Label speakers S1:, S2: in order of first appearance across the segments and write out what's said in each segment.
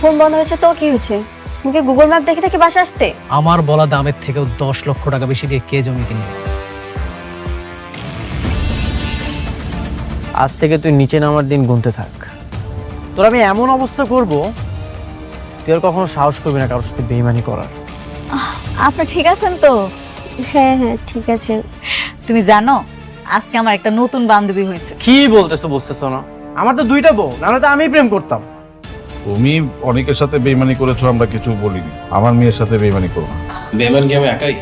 S1: Phone বন্ধ হয়েছে তো কি হয়েছে? মুখে গুগল ম্যাপ দেখে দেখে বাসা আসতে?
S2: আমার বলা দামের থেকেও 10 লক্ষ টাকা বেশি দিয়ে কে জমি কিনবে?
S3: আজ থেকে তুই নিচে নামার দিন গুনতে থাক। তোর আমি এমন অবস্থা করব তুই আর কখনো সাহস করবি না কারোর সাথে বেইমানি করার।
S1: আপনি ঠিক আছেন তো? হ্যাঁ হ্যাঁ ঠিক আছে।
S4: তুমি জানো আজকে আমার একটা নতুন বান্ধবী হয়েছে।
S3: কি বলতেছো বুঝতেছো না? আমার তো দুইটা বউ, নাহলে তো আমি প্রেম করতাম।
S5: তুমি অনেকের সাথে বেইমানি করেছো, আমরা কিছু বলিনি। আমার মেয়ের সাথে বেইমানি করো না।
S6: বেমান কি আমি একাই?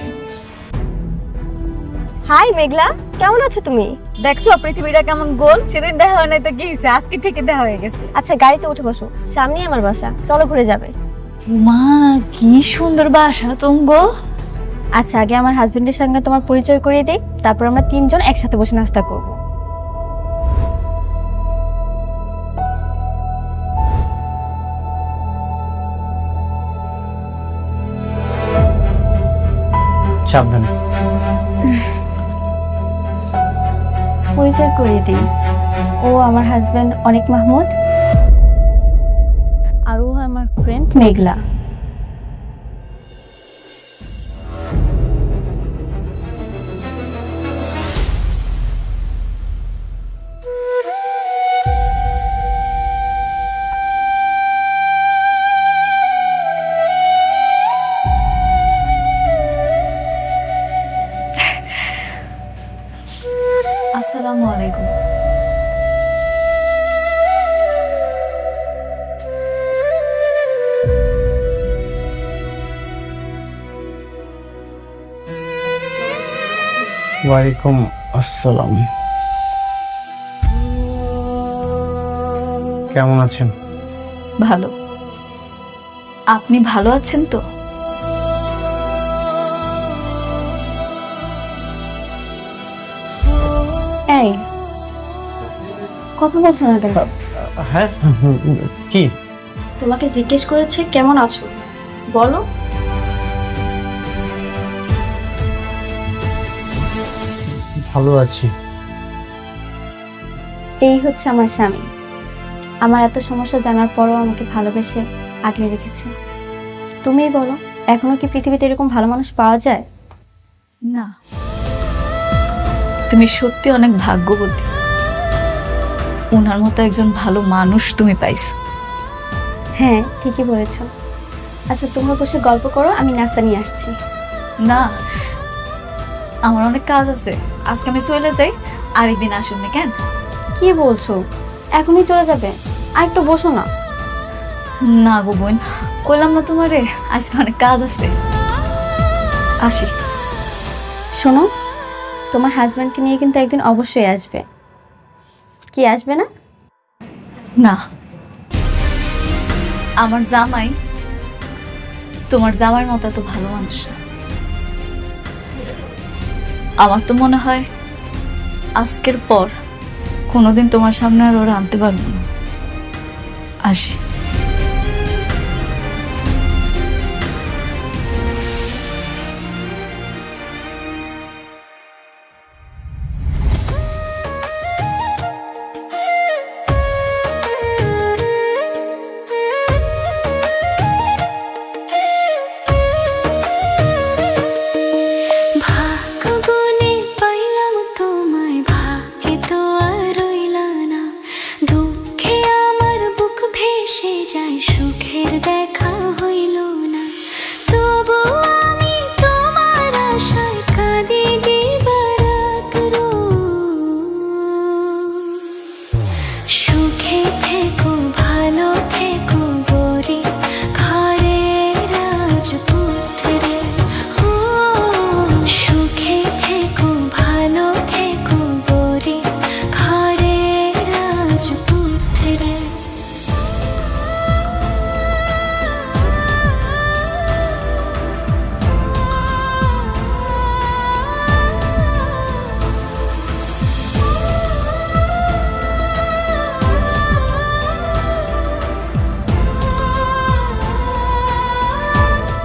S1: হাই মেঘলা, কেমন আছো তুমি?
S4: দেখছো পৃথিবীটা কেমন গোল? সেদিন দেখা হয় নাই তো কি হয়েছে, আজকে ঠিকই দেখা হয়ে গেছে।
S1: আচ্ছা গাড়িতে উঠে বসো, সামনেই আমার বাসা, চলো ঘুরে যাবে।
S4: মা কি সুন্দর বাসা তুমগো।
S1: আচ্ছা আগে আমার হাজবেন্ডের সঙ্গে তোমার পরিচয় করিয়ে দিই, তারপর আমরা তিনজন একসাথে বসে নাস্তা করব।
S3: সাবধানে।
S1: পরিচয় করিয়ে দিই, ও আমার হাজবেন্ড অনিক মাহমুদ, আর ও আমার ফ্রেন্ড মেঘলা।
S4: আসসালামু আলাইকুম।
S3: ওয়ালাইকুম আসসালাম। কেমন আছেন?
S4: ভালো। আপনি ভালো আছেন তো?
S1: এই কথা বলছো না কেন?
S3: হ্যাঁ কি?
S1: তোমাকে জিজ্ঞেস করেছে কেমন আছো, বলো।
S3: ভালো আছি।
S1: এই হচ্ছে আমার স্বামী। আমার এত সমস্যা জানার পরও আমাকে ভালোবেসে আগলে রেখেছে। তুমিই বলো, এখনো কি পৃথিবীতে এরকম ভালো মানুষ পাওয়া যায়?
S4: না, তুমি সত্যি অনেক ভাগ্যবতী। ওনার মতো একজন ভালো মানুষ তুমি পাইছো।
S1: হ্যাঁ ঠিকই বলেছো। আচ্ছা তোমরা বসে গল্প করো, আমি নাস্তা নিয়ে আসছি।
S4: না, আমার অনেক কাজ আছে, আজকে আমি চলে যাই। আরেকদিন আসুন না কেন?
S1: কি বলছো, এখনই চলে যাবে? আর একটু বসো না।
S4: না গো বোন, কইলাম না তোমারে আজকে অনেক কাজ আছে, আসি।
S1: শোনো, তোমার হাজব্যান্ডকে নিয়ে কিন্তু একদিন অবশ্যই আসবে। কি আসবে না?
S4: না, আমার জামাই তোমার জামাইয়ের মতো এত ভালো মানুষ না। আমার তো মনে হয় আজকের পর কোনোদিন তোমার সামনে আর ওরা আনতে পারবো না। আসি।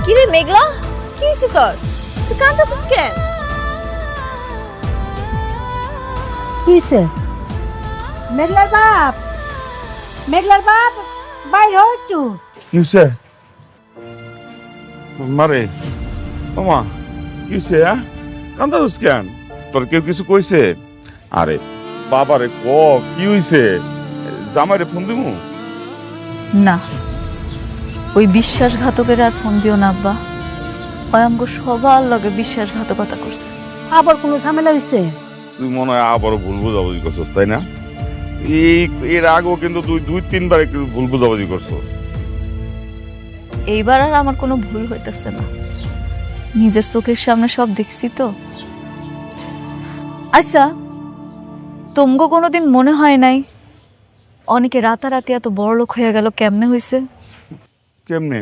S1: কিরে মেঘলা, কি হয়েছে তোর? তুই কাঁদতেছিস কেন?
S7: কি হয়েছে? মেঘলার বাপ, মেঘলার বাপ বাইর হ একটু।
S5: কিসে মারে ওমা কিসে কান্দাস কেন তোর কেউ কিছু কইছে আরে বাবারে ক কি হইছে জামাইরে ফোন দিমু
S4: না, ওই বিশ্বাসঘাতকের আর ফোন দিও না আব্বা। ওই আমগো সবার লগে বিশ্বাসঘাতকতা করছে।
S7: আবার কোনো ঝামেলা হয়েছে?
S5: তুই মনে হয় আবারও ভুল বুঝাবুঝি করছস তাই না? এর আগেও কিন্তু তুই 2-3 বার একটু ভুল বুঝাবুঝি করছস।
S4: এইবার আর আমার কোনো ভুল হইতেছে না, নিজের চোখের সামনে সব দেখছি তো। আচ্ছা, তোমগো কোনোদিন মনে হয় নাই অনেকে রাতারাতি এত বড়লোক হয়ে গেল? কেমনে হয়েছে?
S5: কেমনে?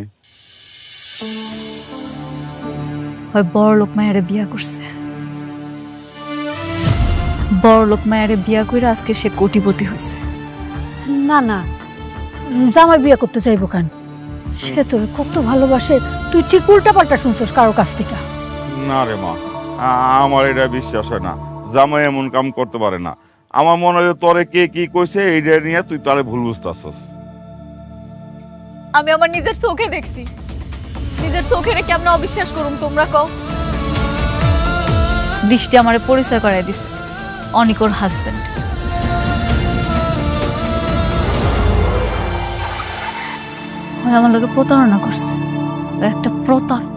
S4: হয় বড়লোক মায়েরে বিয়া করছে, বড়লোক মায়েরে বিয়া করে আজকে সে কোটিপতি হয়েছে।
S7: না না, জামাই বিয়ে করতে চাইবো কেন? সে তোর কত ভালোবাসে, তুই ঠিক উল্টা পাল্টা শুনছস কারো কাছ থেকে।
S5: না রে মা, আমার এটা বিশ্বাস হয় না। জামাই এমন কাম করতে পারে না। আমার মনে হয় তোরে কে কি কইছে এইটা নিয়ে তুই তারে ভুল বুঝতাছস।
S4: আমি আমার নিজের চোখে দেখছি, নিজের চোখের কেমন অবিশ্বাস করুম তোমরা কও? বৃষ্টি আমারে পরিচয় করাই দিছে অনিকর হাজবেন্ড। আমার লোকে প্রতারণা করছে, একটা প্রতারক।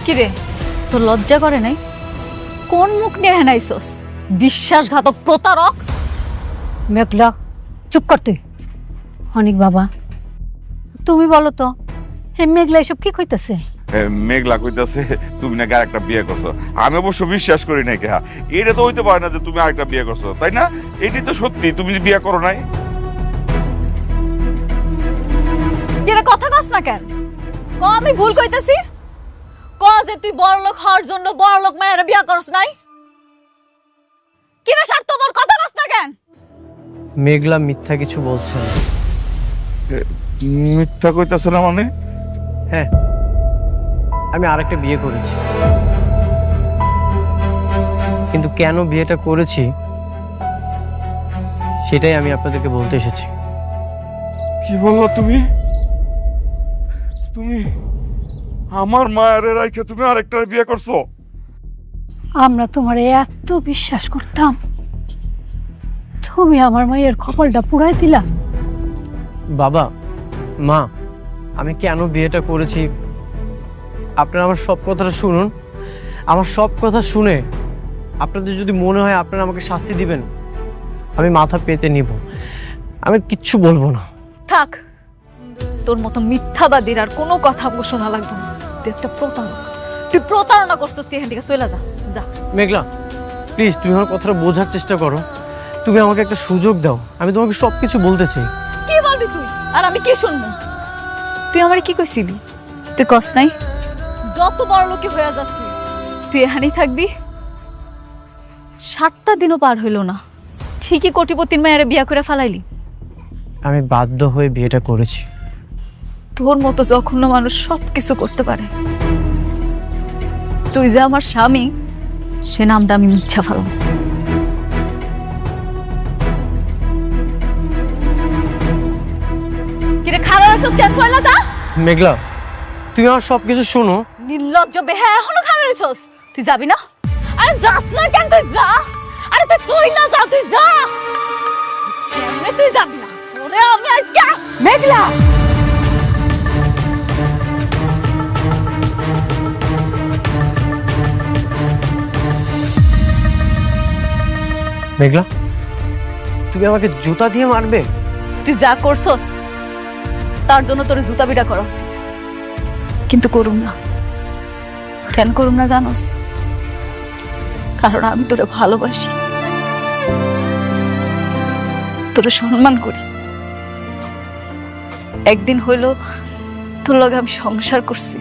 S4: কিরে, তোর লজ্জা করে নাই? কোন মুখ নিয়ে হেনাইছস? বিশ্বাসঘাতক, প্রতারক।
S7: মেঘলা, চুপ কর তুই। অনেক বাবা, তুমি বলো তো, হে মেঘলা এসব কি কইতাছে?
S5: মেঘলা কইতাছে তুমি নাকি আরেকটা বিয়ে করছো। আমি অবশ্য বিশ্বাস করি না। কে এটা তো হইতে পারে না যে তুমি আরেকটা বিয়ে করছো, তাই না? এটি তো সত্যি, তুমি যে বিয়ে করো নাই।
S4: কিরে কথা কস না কেন? ক আমি ভুল কইতাছি? ক যে তুই বড়লোক হওয়ার জন্য বড়লোক মায়ের বিয়া করছ নাই? কিরে স্বার্থপর, কথা কস না কেন?
S3: মেঘলা মিথ্যা কিছু বলছে না।
S5: মিথ্যা কইতাছে না মানে?
S3: হ্যাঁ, আমি আরেকটা বিয়ে করেছি, কিন্তু কেন বিয়েটা করেছি সেটাই আমি আপনাদেরকে বলতে এসেছি।
S5: কি বললো তুমি? তুমি আমার মায়ের রাইখে তুমি আরেকটা বিয়ে করছো?
S7: আমরা তোমারে এত বিশ্বাস করতাম, তুমি আমার মায়ের কপালটা পুড়াই দিলা।
S3: বাবা মা, আমি কেন বিয়েটা করেছি আপনারা আমার সব কথাটা শুনুন। আমার সব কথা শুনে আপনাদের যদি মনে হয় আপনারা আমাকে শাস্তি দিবেন, আমি মাথা পেতে নিব, আমি কিচ্ছু বলবো না।
S4: থাক, তোর মতো মিথ্যাবাদীর আর কোনো কথা শোনা লাগবে না। তুই একটা প্রতারক, তুই প্রতারণা করছিস। তুই এখান থেকে চলে যা, যা।
S3: মেঘলা প্লিজ, তুমি আমার কথাটা বোঝার চেষ্টা করো। তুমি আমাকে একটা সুযোগ দাও, আমি তোমাকে সবকিছু বলতে চাই।
S4: কি বলবি তুই আর আমি কি শুনবো? তুই আমার কি কইছিলি? তুই কস নাই যত বড় লোকে হয়ে যাস তুই এখানেই থাকবি? 7টা দিনও পার হইল না, ঠিকই কোটিপতির মায়ের বিয়া করে ফেলাইলি।
S3: আমি বাধ্য হয়ে বিয়েটা করেছি।
S4: তোর মতো জঘন্য মানুষ সবকিছু করতে পারে। তুই যে আমার স্বামী, সে নামটা আমি মিথ্যা ফেলাম। কিরে খারাপ আছিস কেন? চলে যা।
S3: মেঘলা, তুমি আমার সবকিছু শোনো।
S4: নির্লজ্জ বেহা, এখনো খারাপ আছিস? তুই যাবি না? আরে যাস না কেন? তুই যা। আরে তুই চইলা যা, তুই যা। তুই যাবি না? ওরে আমি আজকে মেঘলা।
S3: মেঘলা, তুমি আমাকে জুতা দিয়ে মারবে?
S4: তুই যা করছস তার জন্য তোর জুতা বিড়া করা উচিত, কিন্তু করুম না। কেন করুম না জানোস? কারণ আমি তোরে ভালোবাসি, তোরে সম্মান করি। একদিন হইল তোর লগে আমি সংসার করছি।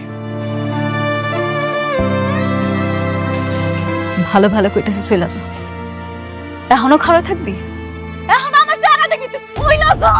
S4: ভালো ভালো কইতেছি চইলা যা। এখনো খারাপ থাকবি? এখন আমার জায়গা দেখবি? তুই চইলা যা।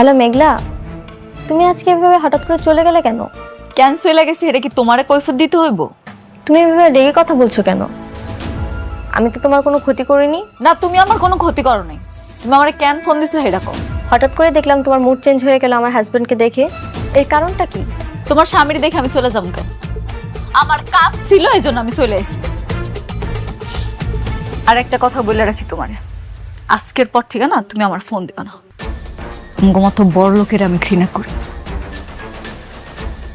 S1: হ্যালো মেঘলা, তুমি আজকে এভাবে হঠাৎ করে চলে গেলে কেন?
S4: ক্যান্সেল গেছে, এটা কি তোমারে কৈফিয়ত দিতে হইব?
S1: তুমি এভাবে রেগে কথা বলছো কেন? আমি তো তোমার কোনো ক্ষতি করিনি।
S4: না, তুমি আমার কোনো ক্ষতি করো নাই। তুমি আমারে কেন ফোন দিছো সেটা কও।
S1: হঠাৎ করে দেখলাম তোমার মুড চেঞ্জ হয়ে গেল আমার হাজবেন্ডকে দেখে। এর কারণটা কি?
S4: তোমার স্বামীর দেখে আমি চলে যাবো কেন? আমার কাজ ছিল, এই জন্য আমি চলে এসেছি। আর একটা কথা বলে রাখি তোমারে, আজকের পর থেকে না তুমি আমার ফোন দিবা না। মতো বড় লোকের আমি ঘৃণা করি,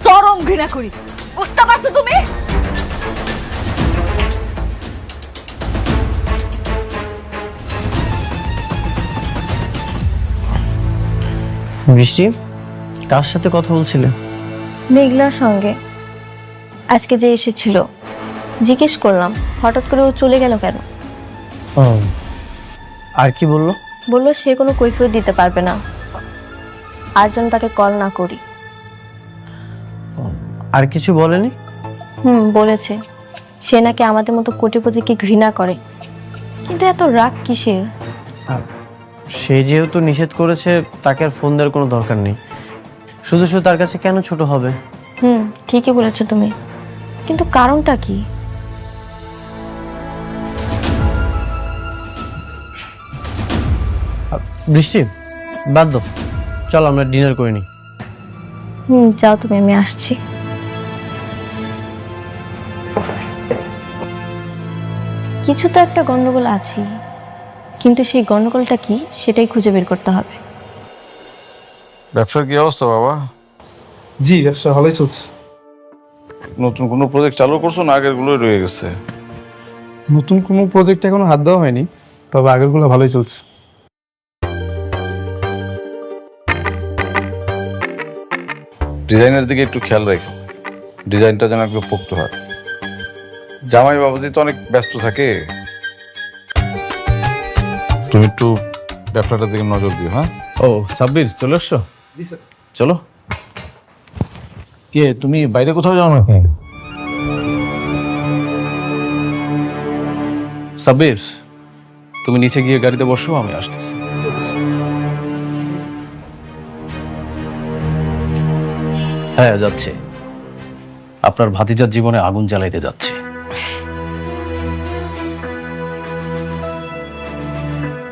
S4: চরম ঘৃণা করি। বুঝতে পারছো তুমি?
S3: বৃষ্টি, কার সাথে কথা বলছিলে?
S1: মেঘলার সঙ্গে। আজকে যে এসেছিল, জিজ্ঞেস করলাম হঠাৎ করে ও চলে গেল কেন।
S3: ও, আর কি বললো?
S1: বললো সে কোনো কৈফিয়ত দিতে পারবে না, আর যেন তাকে কল না করি।
S3: আর কিছু বলেনি?
S1: বলেছে সে নাকি আমাদের মতো কোটিপতিকে ঘৃণা করে, কিন্তু এত রাগ কিসের?
S3: সে যেহেতু নিষেধ করেছে, তাকে আর ফোন দেওয়ার কোনো দরকার নেই। শুধু শুধু তার কাছে কেন ছোট হবে?
S1: ঠিকই বলেছো তুমি, কিন্তু কারণটা কি?
S3: বৃষ্টি, বাদ দাও, চল আমরা ডিনার করে নিই।
S1: যাও তুমি, আমি আসছি। কিছু তো একটা গন্ডগোল আছে, কিন্তু সেই গন্ডগোলটা কি সেটাই খুঁজে বের করতে হবে।
S5: ব্যবসার কি অবস্থা বাবা?
S6: জি, ব্যবসা ভালোই চলছে।
S5: নতুন কোনো প্রজেক্ট চালু করছো না আগের গুলোই রয়ে গেছে?
S6: নতুন কোনো প্রজেক্ট এখনো হাত দেওয়া হয়নি, তবে আগেরগুলো ভালোই চলছে।
S5: ডিজাইনের দিকে একটু খেয়াল রাখো, ডিজাইনটা যেন একটু পোক্ত হয়। জামাই বাবুজি তো অনেক ব্যস্ত থাকে, তুমি একটু ব্যবসাটার দিকে নজর দিও। হ্যাঁ।
S8: ও সাব্বির, চলে এসছো? চলো। কে তুমি বাইরে কোথাও যাও নাকি? সাব্বির, তুমি নিচে গিয়ে গাড়িতে বসো, আমি আসতেছি। হ্যাঁ, যাচ্ছে। আপনার ভাতিজার জীবনে আগুন জ্বালাইতে যাচ্ছে।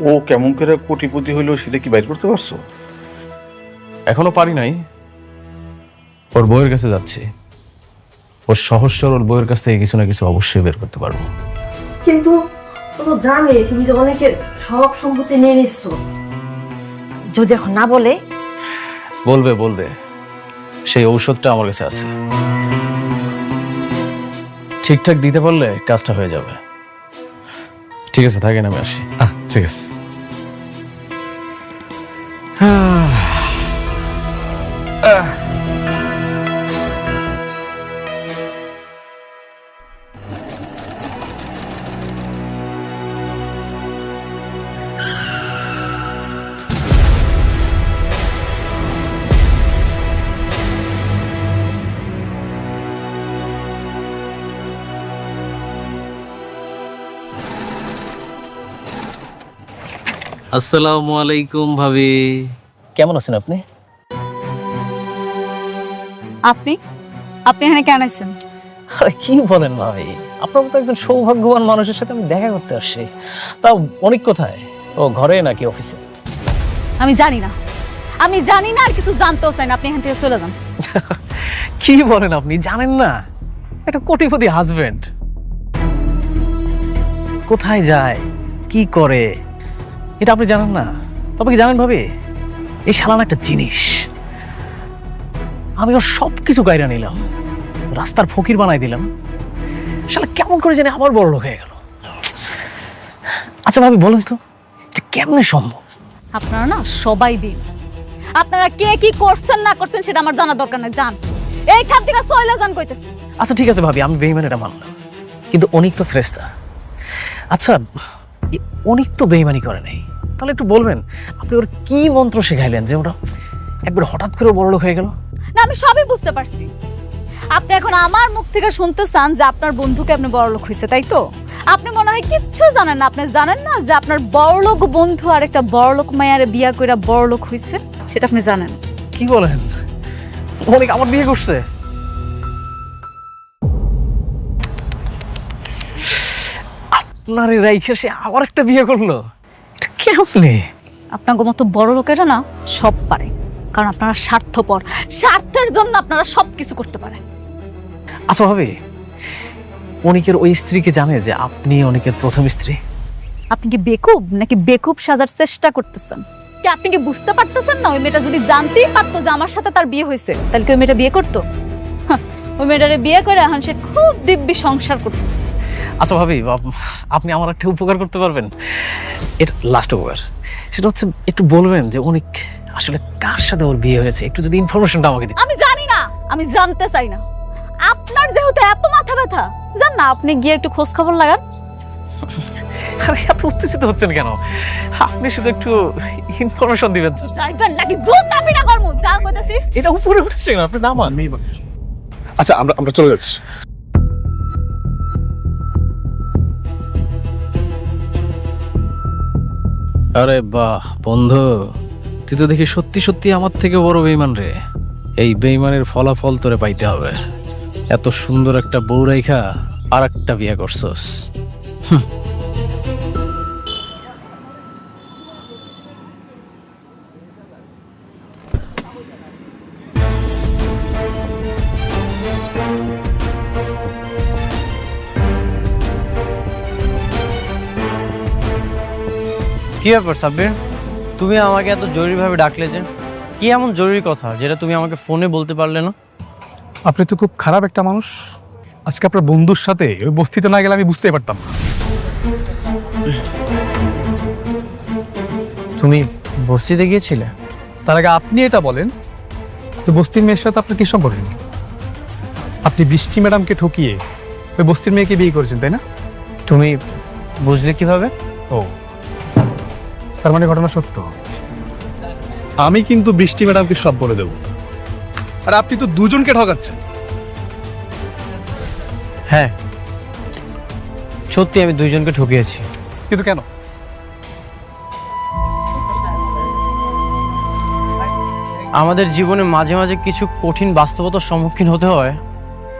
S5: ও কেমন করে কোটিপতি হইলো সেটা কি বাইর করতে পারছো?
S8: এখনো পারি নাই। ওর বউয়ের কাছে যাচ্ছি। ওর সহজ সরল বউয়ের কাছ থেকে কিছু না কিছু অবশ্যই বের করতে পারবো।
S9: কিন্তু ও তো জানে তুমি যে অনেকের সব সম্পত্তি নিয়ে নিচ্ছ। যদি এখন না বলে?
S8: বলবে বলবে, সেই ঔষধটা আমার কাছে আছে। ঠিকঠাক দিতে পারলে কাজটা হয়ে যাবে। ঠিক আছে, থাকেন, আমি আসি।
S5: ঠিক আছে।
S2: আসসালামু আলাইকুম ভাবি, কেমন আছেন আপনি?
S4: আপনি আপনি এখানে কেন আছেন?
S2: আরে কি বলেন ভাবি, আপনার মতো একজন সৌভাগ্যবান মানুষের সাথে আমি দেখা করতে আসছি। তাও অনেক কোথায়? ও ঘরে নাকি অফিসে?
S4: আমি জানি না, আমি জানি না, আর কিছু জানতেও চাই না। আপনি এখান থেকে চলে যান।
S2: কি বলেন আপনি, জানেন না? একটা কোটিপতি হাজবেন্ড কোথায় যায়, কি করে, এটা আপনি জানেন না? আপনি কি জানেন ভাবি, এই শালান একটা জিনিস। আমি ওর সবকিছু গাইরা নিলাম, রাস্তার ফকির বানাই দিলাম, শালা কেমন করে জানি আবার বড় লোক হয়ে গেল। আচ্ছা ভাবি বলেন তো, এটা কেমনে সম্ভব?
S4: আপনারা না সবাই দিন, আপনারা কে কি করছেন না করছেন সেটা আমার জানা দরকার নাই। যান এইখান থেকে, চলে যান কইতেছি।
S2: আচ্ছা ঠিক আছে ভাবি, আমি বেঈমান এটা মানলাম, কিন্তু অনেক তো ফেরেশতা। আচ্ছা অনেক তো বেঈমানি করে নাই, তাহলে একটু বলবেন আপনি ওর কি মন্ত্র শেখাইলেন যে ওরা একবার হঠাৎ করে বড় লোক হয়ে গেল?
S4: না, আমি সবই বুঝতে পারছি। আপনি এখন আমার মুখ থেকে শুনতে চান যে আপনার বন্ধুকে আপনি বড়লোক হয়েছে, তাই তো? আপনি মনে হয় কিচ্ছু জানেন না। আপনি জানেন না যে আপনার বড়লোক বন্ধু আর একটা বড়লোক মায়ারে বিয়া কইরা বড়লোক হয়েছে। সেটা আপনি জানেন।
S2: কি বলেন? অনেক আমার বিয়ে করছে? আপনার রাইখে সে আবার একটা বিয়ে করলো? এটা কেমনে?
S4: আপনার মতো বড় লোকেরা না সব পারে, কারণ আপনারা স্বার্থপর, স্বার্থের জন্য আপনারা সবকিছু করতে পারেন।
S2: আচ্ছা ভাবি, অনেকের ওই স্ত্রীকে জানে যে আপনি অনেকের প্রথম স্ত্রী?
S4: আপনি কি বেকুব নাকি বেকুব সাজার চেষ্টা করতেছেন? কি আপনি কি বুঝতে পারতেছেন না? ওই মেয়েটা যদি জানতেই পারতো যে আমার সাথে তার বিয়ে হয়েছে, তাহলে কি ওই মেয়েটা বিয়ে করতো? ওই মেয়েটারে বিয়ে করে এখন সে খুব দিব্যি সংসার করতেছে।
S2: আচ্ছা ভাবি, আপনি আমার একটা উপকার করতে পারবেন? এটা লাস্ট উপকার। সেটা হচ্ছে একটু বলবেন যে অনেক আসলে কার সাথে ওর বিয়ে হয়েছে, একটু যদি ইনফরমেশনটা আমাকে দিন।
S4: আমি জানি না, আমি জানতে চাই না। আপনার যেহেতু এত মাথা ব্যথা, জান না আপনি গিয়ে একটু খোঁজ খবর লাগান।
S2: আরে এত উত্তেজিত হচ্ছেন কেন? আপনি শুধু একটু ইনফরমেশন দিবেন।
S4: যাইবেন নাকি দুধ দাবি না করমু? যা কইতাছিস
S2: এটা উপরে উঠেছে না, আপনি নামান।
S6: আচ্ছা আমরা চলে যাচ্ছি।
S8: আরে বাহ বন্ধু, তুই তো দেখি সত্যি সত্যি আমার থেকে বড় বেইমান রে। এই বেইমানের ফলাফল তোরে পাইতে হবে। এত সুন্দর একটা বউ রাইখা আর একটা বিয়ে করছস।
S3: কি ব্যাপার সাব্বির, তুমি আমাকে এত জরুরিভাবে ডাকলে যে? কি এমন জরুরি কথা যেটা তুমি আমাকে ফোনে বলতে পারলে না?
S6: আপনি তো খুব খারাপ একটা মানুষ। আজকে আপনার বন্ধুর সাথে ওই বস্তিতে না গেলে আমি বুঝতেই পারতাম না।
S3: তুমি বস্তিতে গিয়েছিলে?
S6: তার আগে আপনি এটা বলেন, তো বস্তির মেয়ের সাথে আপনার কি সম্পর্ক? আপনি বৃষ্টি ম্যাডামকে ঠকিয়ে ওই বস্তির মেয়েকে বিয়ে করেছেন, তাই না?
S3: তুমি বুঝলে কিভাবে?
S6: ও, তার মানে ঘটনা সত্য। আমি কিন্তু বৃষ্টি ম্যাডামকে সব বলে দেব। আর আপনি তো দুজনকে ঠকাচ্ছেন।
S3: হ্যাঁ, সত্যি আমি দুইজনকে ঠকিয়েছি।
S6: কিন্তু কেন?
S3: আমাদের জীবনে মাঝে মাঝে কিছু কঠিন বাস্তবতার সম্মুখীন হতে হয়,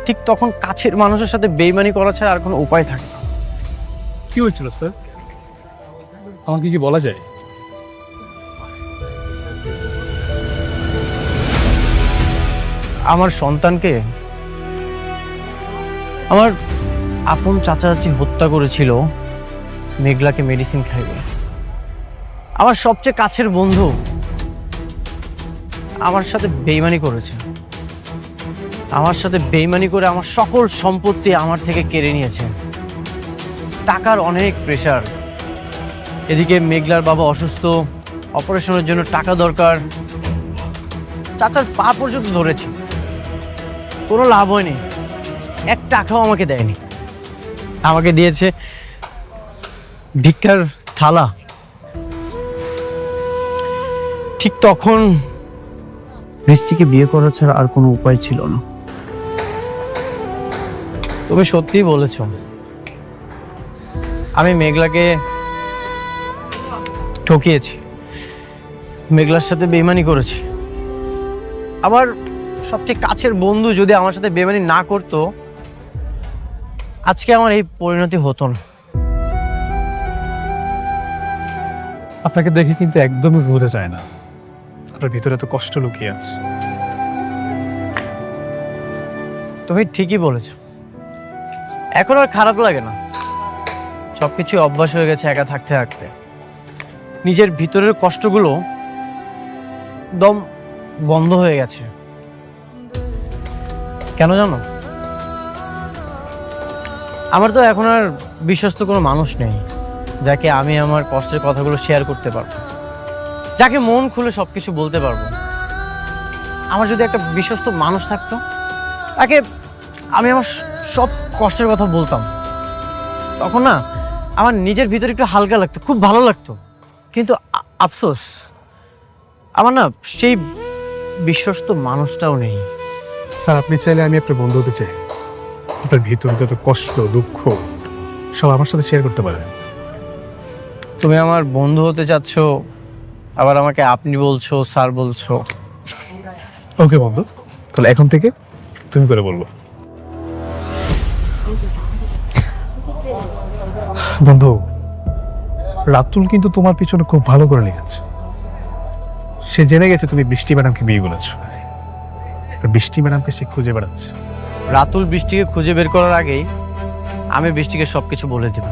S3: ঠিক তখন কাছের মানুষের সাথে বেইমানি করা ছাড়া আর কোনো উপায় থাকে না।
S6: কি হয়েছিল স্যার, আমাকে কি বলা যায়?
S3: আমার সন্তানকে আমার আপন চাচা চাচি হত্যা করেছিল মেঘলাকে মেডিসিন খাইবে। আমার সবচেয়ে কাছের বন্ধু আমার সাথে বেইমানি করেছে। আমার সাথে বেইমানি করে আমার সকল সম্পত্তি আমার থেকে কেড়ে নিয়েছে। টাকার অনেক প্রেশার, এদিকে মেঘলার বাবা অসুস্থ, অপারেশনের জন্য টাকা দরকার। চাচার পা পর্যন্ত ধরেছি, কোনো লাভ হয়নি। এক টাকাও আমাকে দেয়নি, আমাকে দিয়েছে ভিক্ষার থালা। ঠিক তখন বৃষ্টিকে বিয়ে করা ছাড়া আর কোনো উপায় ছিল না। তুমি সত্যিই বলেছ, আমি মেঘলাকে ঠকিয়েছি, মেঘলার সাথে বেইমানি করেছি। আমার সবচেয়ে কাছের বন্ধু যদি আমার সাথে বেইমানি না করতো, আজকে আমার এই পরিণতি হতো না।
S6: আপনাকে দেখে কিন্তু একদমই বোঝা যায় না আপনার ভিতরে তো কষ্ট লুকিয়ে আছে।
S3: তুমি ঠিকই বলেছ, এখন আর খারাপ লাগে না। সবকিছু অভ্যাস হয়ে গেছে একা থাকতে থাকতে। নিজের ভিতরের কষ্টগুলো দম বন্ধ হয়ে গেছে। কেন জানো? আমার তো এখন আর বিশ্বস্ত কোনো মানুষ নেই যাকে আমি আমার কষ্টের কথাগুলো শেয়ার করতে পারবো, যাকে মন খুলে সবকিছু বলতে পারবো। আমার যদি একটা বিশ্বস্ত মানুষ থাকতো, তাকে আমি আমার সব কষ্টের কথা বলতাম, তখন না আমার নিজের ভিতরে একটু হালকা লাগতো, খুব ভালো লাগতো। কিন্তু আফসোস, আমার না সেই বিশ্বস্ত মানুষটাও নেই।
S6: স্যার, আপনি চাইলে আমি আপনার বন্ধু হতে চাই। আপনার ভিতরে যত কষ্ট দুঃখ সব আমার সাথে শেয়ার করতে পারেন।
S3: তুমি আমার বন্ধু হতে চাচ্ছ, আবার আমাকে আপনি বলছো, স্যার বলছো।
S6: ওকে বন্ধু, তাহলে এখন থেকে তুমি করে বলবো। বন্ধু, রাতুল কিন্তু তোমার পিছনে খুব ভালো করে লেগেছে। সে জেনে গেছে তুমি বৃষ্টি ম্যাডামকে বিয়ে করেছো, আর বৃষ্টি ম্যাডামকে সে খুঁজে বেড়াচ্ছে।
S3: রাতুল বৃষ্টিকে খুঁজে বের করার আগেই আমি বৃষ্টিকে সবকিছু বলে দেব।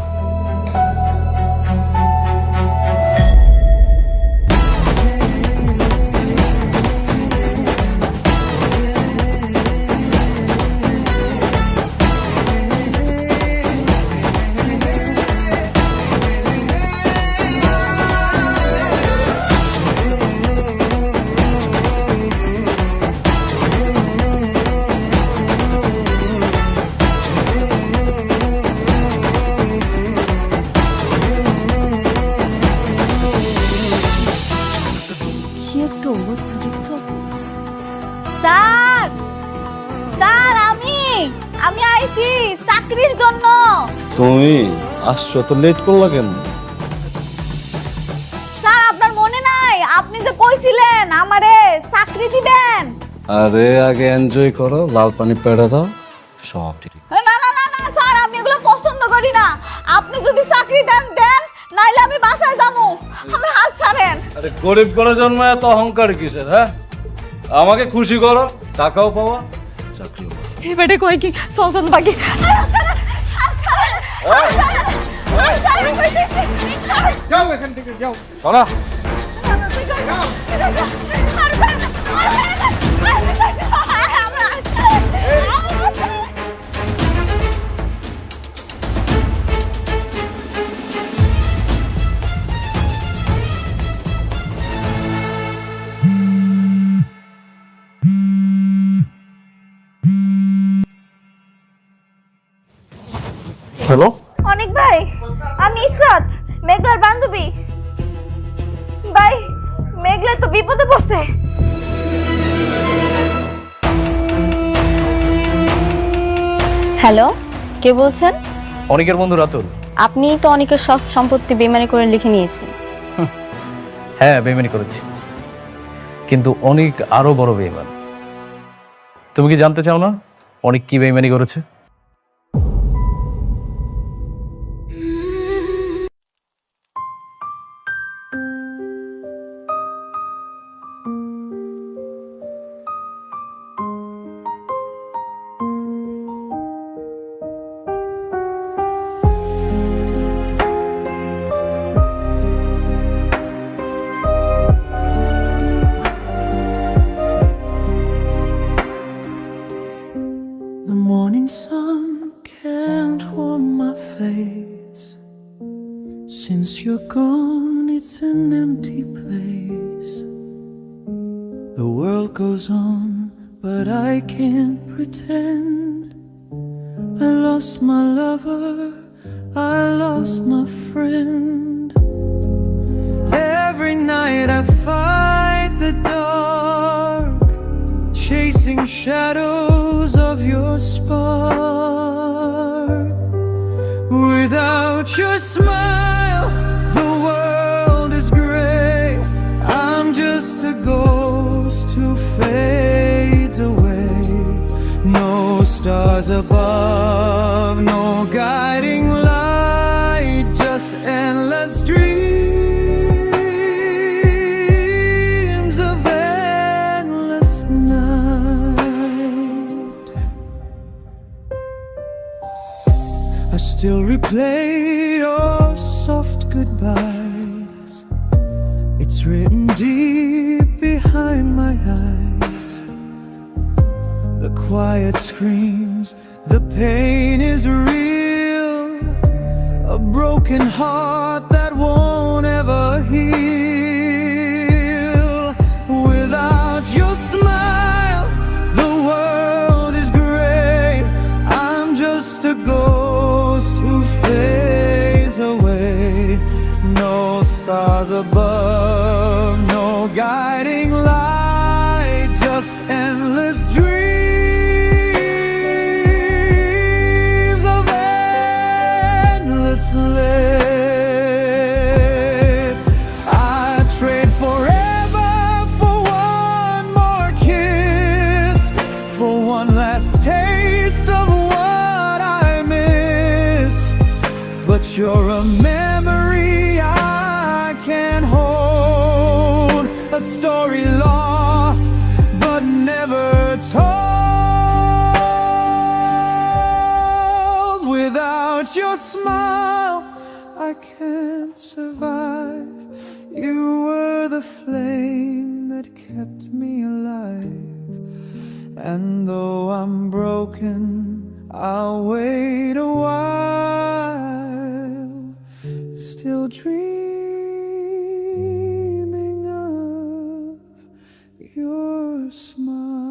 S4: কি একটা অবস্থা দেখছস? স্যার, স্যার, আমি আইছি চাকরির জন্য।
S10: তুমি আসছো তো লেট করলা কেন?
S4: স্যার, আপনার মনে নাই আপনি যে কইছিলেন আমারে চাকরি দিবেন?
S10: আরে আগে এনজয় করো, লাল পানি পেড়ে দাও, সব ঠিক।
S4: না না না না স্যার, আমি এগুলো পছন্দ করি না। আপনি যদি চাকরি দেন দেন, নাইলে আমি বাসায় যাবো। আমার হাত ছাড়েন।
S10: আরে গরিব করে জন্মায় এত অহংকার কিসের? হ্যাঁ, আমাকে খুশি করো, টাকাও পাওয়া, চাকরিও পাওয়া।
S4: এবারে কই কি সৌজন বাকি?
S10: যাও এখান থেকে, যাও সরা।
S6: হ্যালো,
S4: অনেক ভাই, আমি ইসরাত, মেঘলার বান্ধবী। ভাই, মেঘলা তো বিপদে পড়ছে।
S1: হ্যালো, কে বলছেন?
S2: অনেকের বন্ধু রাতুল।
S1: আপনি তো অনেকের সব সম্পত্তি বেইমানি করে লিখে নিয়েছেন।
S2: হ্যাঁ, বেইমানি করেছি, কিন্তু অনেক আরো বড় বেইমান। তুমি কি জানতে চাও না অনেক কি বেইমানি করেছে?
S11: The morning sun can't warm my face. Since you're gone, it's an empty place. The world goes on, but I can't pretend. I lost my lover, I lost my friend. Every night I fight the dark, chasing shadows of your spark. Without your smile, the world is gray. I'm just a ghost who fades away. No stars above, no guiding light, just endless dreams of endless night. I still replay your soft goodbyes. It's written deep behind my eyes. The quiet screams, the pain is real. A broken heart that won't ever heal. Without your smile, the world is gray. I'm just a ghost who fades away. No stars above, no guiding light, just endless dreams of endless life. I You're a memory I can't hold, a story lost but never told. Without your smile, I can't survive. You were the flame that kept me alive. And though I'm broken, I'll wait a while, still dreaming of your smile.